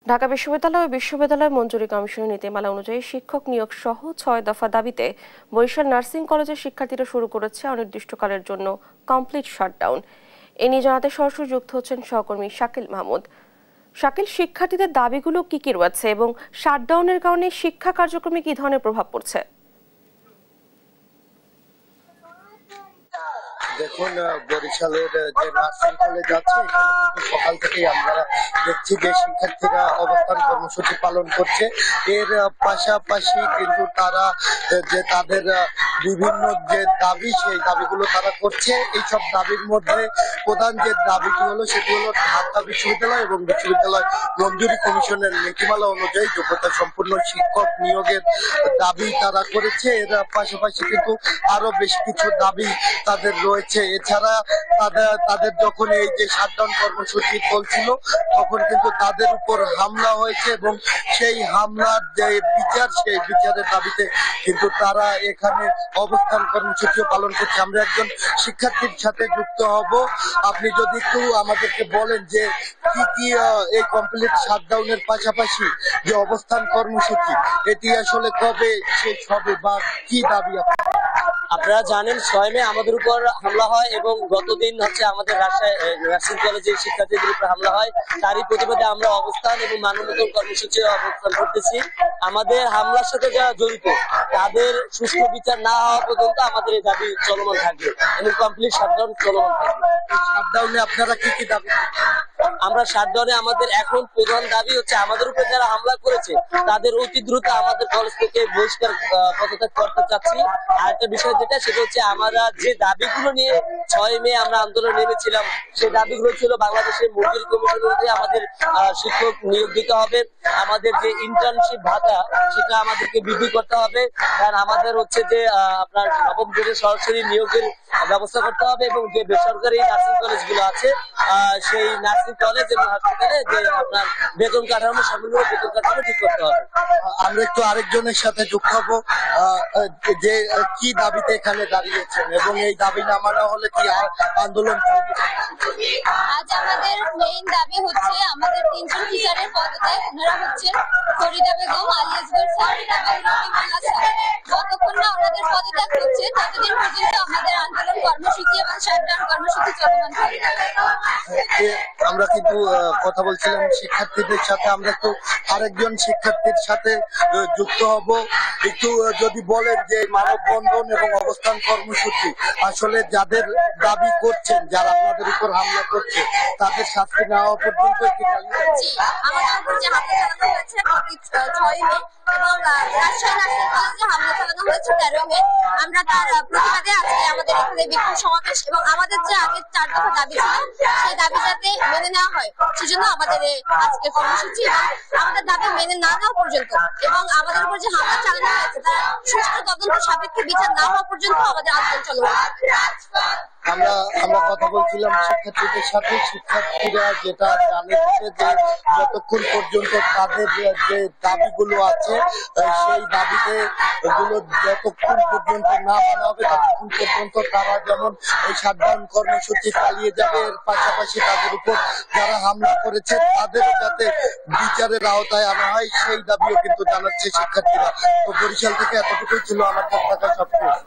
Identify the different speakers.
Speaker 1: ঢাকা বিশ্ববিদ্যালয় ও বিশ্ববিদ্যালয় মঞ্জুরি কমিশনের নীতিমালা অনুযায়ী শিক্ষক নিয়োগ সহ ৬ দফা দাবিতে বরিশাল নার্সিং কলেজের শিক্ষার্থীরা শুরু করেছে অনির্দিষ্টকালের জন্য কমপ্লিট শাটডাউন। এ নিয়ে জানাতে সরাসরি যুক্ত হচ্ছেন সহকর্মী শাকিল মাহমুদ। শাকিল, শিক্ষার্থীদের দাবিগুলো কি কি রয়েছে এবং শাটডাউনের কারণে শিক্ষা কার্যক্রমে কি ধরনের প্রভাব পড়ছে?
Speaker 2: দেখুন, বরিশালের যে নার্সিং কলেজ আছে এখানে কিন্তু সকাল থেকেই আমরা দেখছি যে শিক্ষার্থীরা অবস্থান কর্মসূচি পালন করছে। এর পাশাপাশি কিন্তু তারা যে তাদের বিভিন্ন যে দাবি সেই দাবিগুলো তারা করছে। এইসব দাবির মধ্যে প্রধান যে দাবিটি হলো সেটি হলো ঢাকা বিশ্ববিদ্যালয় এবং বিশ্ববিদ্যালয় মঞ্জুরি কমিশনের নীতিমালা অনুযায়ী যোগ্যতা সম্পূর্ণ শিক্ষক নিয়োগের দাবি তারা করেছে। এর পাশাপাশি কিন্তু আরো বেশ কিছু দাবি তাদের রয়েছে। এছাড়া তাদের যখন এই যে শাটডাউন কর্মসূচি চলছিল তখন কিন্তু তাদের উপর হামলা হয়েছে এবং সেই হামলার যে বিচার সেই বিচারের দাবিতে কিন্তু তারা এখানে অবস্থান কর্মসূচিও পালন করছে। আমরা একজন শিক্ষার্থীর সাথে যুক্ত হব। আপনি যদি একটু আমাদেরকে বলেন যে কি কি এই কমপ্লিট শাটডাউনের পাশাপাশি যে অবস্থান কর্মসূচি এটি আসলে কবে শেষ হবে বা কি দাবি?
Speaker 3: আপনারা জানেন 6 মে আমাদের উপর হামলা হয় এবং গতদিন হচ্ছে আমাদের রাজশাহী নার্সিং কলেজের শিক্ষার্থীদের উপর হামলা হয়। তারই প্রতিবাদে আমরা অবস্থান এবং মানববন্ধন কর্মসূচি অবস্থান করতেছি। আমাদের হামলার সাথে যারা জড়িত তাদের সুষ্ঠু বিচার না হওয়া পর্যন্ত আমাদের এই দাবি চলমান থাকবে এবং কমপ্লিট শাটডাউন চলমান থাকবে।
Speaker 2: শাটডাউনে আপনারা কি কি দাবি?
Speaker 3: আমরা শাটডাউনে আমাদের এখন প্রধান দাবি হচ্ছে আমাদের উপর যারা হামলা করেছে তাদের অতি দ্রুত আমাদের কলেজ থেকে বহিষ্কার পদত্যাগ করতে চাচ্ছি। আর একটা বিষয় যেটা সেটা হচ্ছে আমরা যে দাবিগুলো নিয়ে 6 মে আমরা আন্দোলন নেমেছিলাম সেই দাবিগুলো ছিল বাংলাদেশের মঞ্জুরি কমিশন অনুযায়ী আমাদের শিক্ষক নিয়োগ দিতে হবে, আমাদের যে ইন্টার্নশিপ ভাতা সেটা আমাদেরকে বৃদ্ধি করতে হবে, কারণ আমাদের হচ্ছে যে আপনার নবম গ্রেডের সরাসরি নিয়োগের ব্যবস্থা করতে হবে এবং যে বেসরকারি নার্সিং কলেজ গুলো আছে সেই নার্সিং কলেজ এবং হাসপাতালে যে আপনার বেতন কাঠামো সম্পূর্ণ বেতন কাঠামো ঠিক করতে হবে।
Speaker 2: আমরা একটু আরেকজনের সাথে যুক্ত হব। যে কি দাবিতে এখানে দাঁড়িয়েছেন এবং এই দাবি না মানা হলে কি আন্দোলন চলবে?
Speaker 4: আজ আমাদের মেইন দাবি হচ্ছে আমাদের 3জন টিচারের পদত্যাগ। ওনারা হচ্ছেন ফরিদা বেগম, আলী আসগর স্যার এবং রহিমুল্লাহ স্যার। যতক্ষণ না ওনাদের পদত্যাগ হচ্ছে ততদিন পর্যন্ত আমাদের আন্দোলন কর্মসূচি এবং শাটডাউন কর্মসূচি চলমান থাকবে।
Speaker 2: আমরা কিন্তু কথা বলছিলাম শিক্ষার্থীদের সাথে। আমরা একটু আরেকজন শিক্ষার্থীর সাথে যুক্ত হব। একটু যদি বলেন যে মানববন্ধন এবং অবস্থান কর্মসূচি আসলে যাদের দাবি করছেন, যারা আপনাদের উপর হামলা করছে তাদের শাস্তি না হওয়া পর্যন্ত কি চালিয়ে যাচ্ছে?
Speaker 4: আমাদের উপর যে হামলা চালানো হয়েছে 6 মে এবং রাজশাহী নার্সিং কলেজে হামলা চালানো হয়েছে 13 মে, আমরা তার প্রতিবাদে আজকে আমাদের এখানে বিপুল সমাবেশ এবং আমাদের যে আগের 4 দফা দাবি ছিল সেই দাবি যাতে মেনে নেওয়া হয় সেজন্য আমাদের আজকে কর্মসূচি। আমাদের দাবি মেনে না নেওয়া পর্যন্ত এবং আমাদের উপর যে হামলা চালানো হয়েছে তার সুষ্ঠু তদন্ত সাপেক্ষে বিচার না হওয়া পর্যন্ত আমাদের আন্দোলন চলবে।
Speaker 2: আমরা কথা বলছিলাম শিক্ষার্থীদের সাথে। শিক্ষার্থীরা যেটা জানাচ্ছে যে যতক্ষণ পর্যন্ত তাদের যে দাবিগুলো আছে সেই দাবিতে এগুলো যতক্ষণ পর্যন্ত না মানা হবে ততক্ষণ পর্যন্ত তারা যেমন এই শাটডাউন কর্মসূচি চালিয়ে যাবে। এর পাশাপাশি তাদের উপর যারা হামলা করেছে তাদের যাতে বিচারের আওতায় আনা হয় সেই দাবিও কিন্তু জানাচ্ছে শিক্ষার্থীরা। তো বরিশাল থেকে এতটুকুই ছিল আমার থাকা সবকিছু।